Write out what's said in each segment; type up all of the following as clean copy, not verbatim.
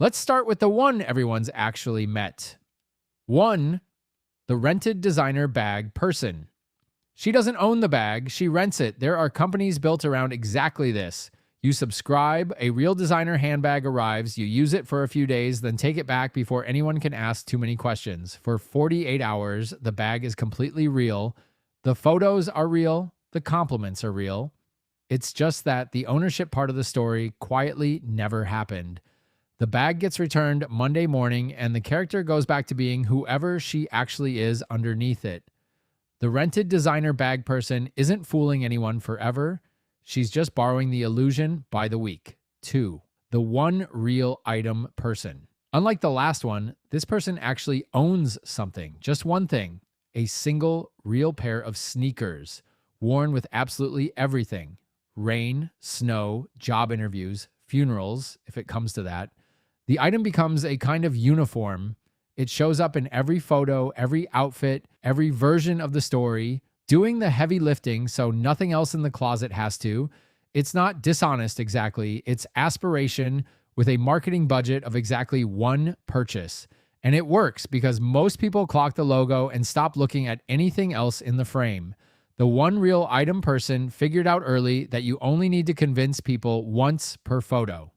Let's start with the one everyone's actually met. 1. The rented designer bag person. She doesn't own the bag, she rents it. There are companies built around exactly this. You subscribe, a real designer handbag arrives, you use it for a few days, then take it back before anyone can ask too many questions. For 48 hours, the bag is completely real. The photos are real, the compliments are real. It's just that the ownership part of the story quietly never happened. The bag gets returned Monday morning, and the character goes back to being whoever she actually is underneath it. The rented designer bag person isn't fooling anyone forever. She's just borrowing the illusion by the week. 2. The one real item person. Unlike the last one, this person actually owns something, just one thing, a single real pair of sneakers, worn with absolutely everything. Rain, snow, job interviews, funerals, if it comes to that. The item becomes a kind of uniform. It shows up in every photo, every outfit, every version of the story, doing the heavy lifting so nothing else in the closet has to. It's not dishonest exactly. It's aspiration with a marketing budget of exactly one purchase. And it works because most people clock the logo and stop looking at anything else in the frame. The one real item person figured out early that you only need to convince people once per photo.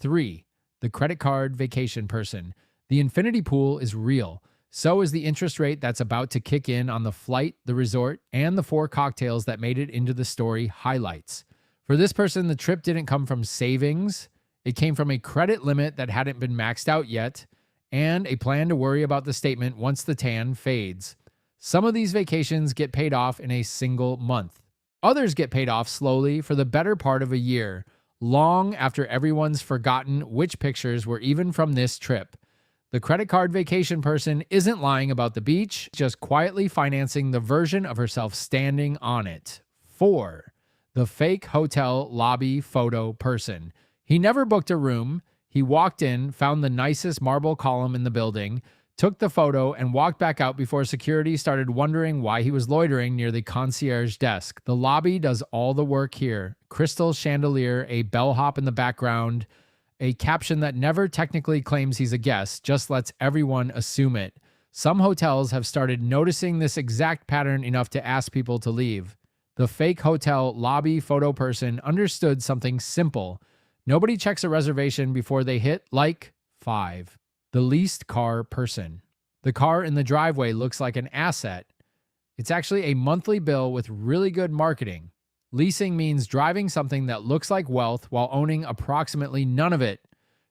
3. The credit card vacation person. The infinity pool is real. So is the interest rate that's about to kick in on the flight, the resort, and the 4 cocktails that made it into the story highlights. For this person, the trip didn't come from savings. It came from a credit limit that hadn't been maxed out yet, and a plan to worry about the statement once the tan fades. Some of these vacations get paid off in a single month. Others get paid off slowly for the better part of a year, long after everyone's forgotten which pictures were even from this trip. The credit card vacation person isn't lying about the beach, just quietly financing the version of herself standing on it. 4. The fake hotel lobby photo person. He never booked a room. He walked in, found the nicest marble column in the building, took the photo, and walked back out before security started wondering why he was loitering near the concierge desk. The lobby does all the work here. Crystal chandelier, a bellhop in the background, a caption that never technically claims he's a guest, just lets everyone assume it. Some hotels have started noticing this exact pattern enough to ask people to leave. The fake hotel lobby photo person understood something simple. Nobody checks a reservation before they hit like. 5. The leased car person. The car in the driveway looks like an asset. It's actually a monthly bill with really good marketing. Leasing means driving something that looks like wealth while owning approximately none of it,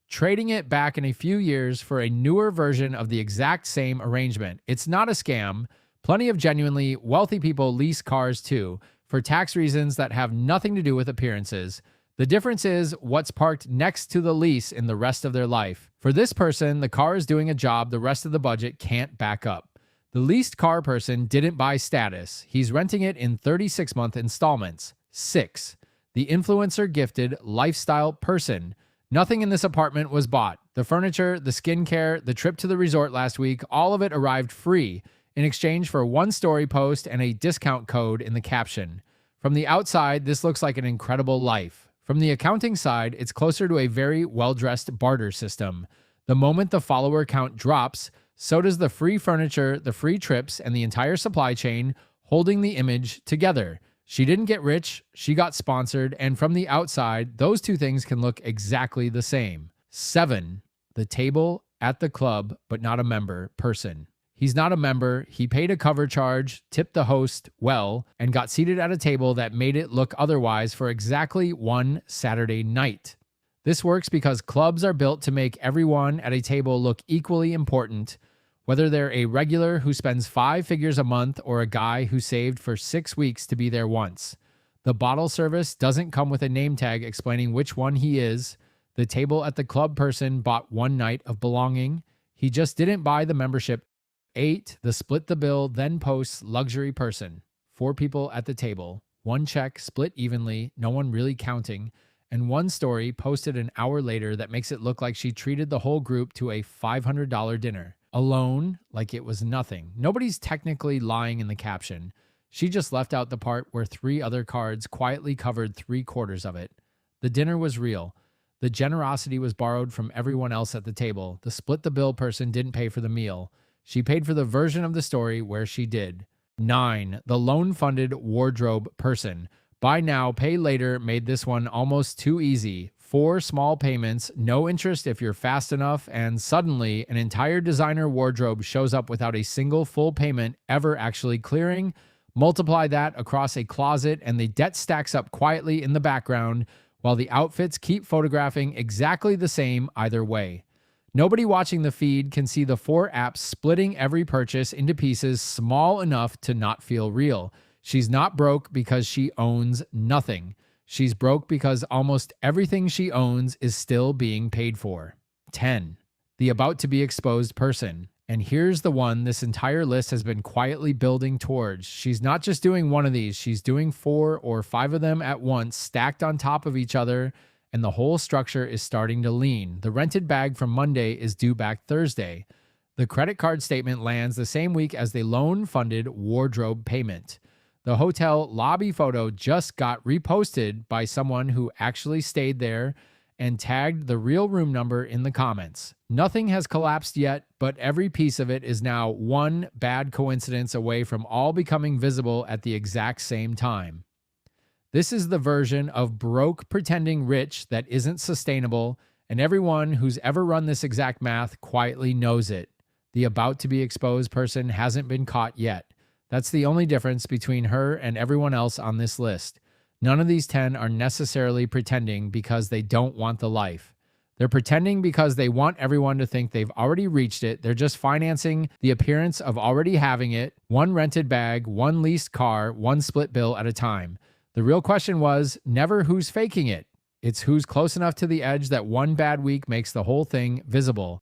trading it back in a few years for a newer version of the exact same arrangement. It's not a scam. Plenty of genuinely wealthy people lease cars too, for tax reasons that have nothing to do with appearances. The difference is what's parked next to the lease in the rest of their life. For this person, the car is doing a job the rest of the budget can't back up. The leased car person didn't buy status. He's renting it in 36-month installments. 6. The influencer gifted lifestyle person. Nothing in this apartment was bought. The furniture, the skincare, the trip to the resort last week, all of it arrived free in exchange for one story post and a discount code in the caption. From the outside, this looks like an incredible life. From the accounting side, it's closer to a very well-dressed barter system. The moment the follower count drops, so does the free furniture, the free trips, and the entire supply chain holding the image together. She didn't get rich, she got sponsored, and from the outside, those two things can look exactly the same. 7. The table at the club, but not a member person. He's not a member, he paid a cover charge, tipped the host well, and got seated at a table that made it look otherwise for exactly one Saturday night. This works because clubs are built to make everyone at a table look equally important, whether they're a regular who spends 5 figures a month or a guy who saved for 6 weeks to be there once. The bottle service doesn't come with a name tag explaining which one he is. The table at the club person bought one night of belonging. He just didn't buy the membership. 8. The split the bill, then posts luxury person. 4 people at the table. 1 check split evenly, no one really counting, and 1 story posted an hour later that makes it look like she treated the whole group to a $500 dinner. Alone, like it was nothing. Nobody's technically lying in the caption. She just left out the part where 3 other cards quietly covered 3/4 of it. The dinner was real. The generosity was borrowed from everyone else at the table. The split the bill person didn't pay for the meal. She paid for the version of the story where she did. 9. The loan funded wardrobe person. Buy now, pay later made this one almost too easy. 4 small payments, no interest if you're fast enough, and suddenly an entire designer wardrobe shows up without a single full payment ever actually clearing. Multiply that across a closet, and the debt stacks up quietly in the background while the outfits keep photographing exactly the same either way. Nobody watching the feed can see the 4 apps splitting every purchase into pieces small enough to not feel real. She's not broke because she owns nothing. She's broke because almost everything she owns is still being paid for. 10. The about to be exposed person. And here's the one this entire list has been quietly building towards. She's not just doing one of these, she's doing 4 or 5 of them at once, stacked on top of each other, and the whole structure is starting to lean. The rented bag from Monday is due back Thursday. The credit card statement lands the same week as the loan-funded wardrobe payment. The hotel lobby photo just got reposted by someone who actually stayed there and tagged the real room number in the comments. Nothing has collapsed yet, but every piece of it is now one bad coincidence away from all becoming visible at the exact same time. This is the version of broke pretending rich that isn't sustainable, and everyone who's ever run this exact math quietly knows it. The about to be exposed person hasn't been caught yet. That's the only difference between her and everyone else on this list. None of these 10 are necessarily pretending because they don't want the life. They're pretending because they want everyone to think they've already reached it. They're just financing the appearance of already having it, one rented bag, one leased car, one split bill at a time. The real question was never who's faking it. It's who's close enough to the edge that one bad week makes the whole thing visible.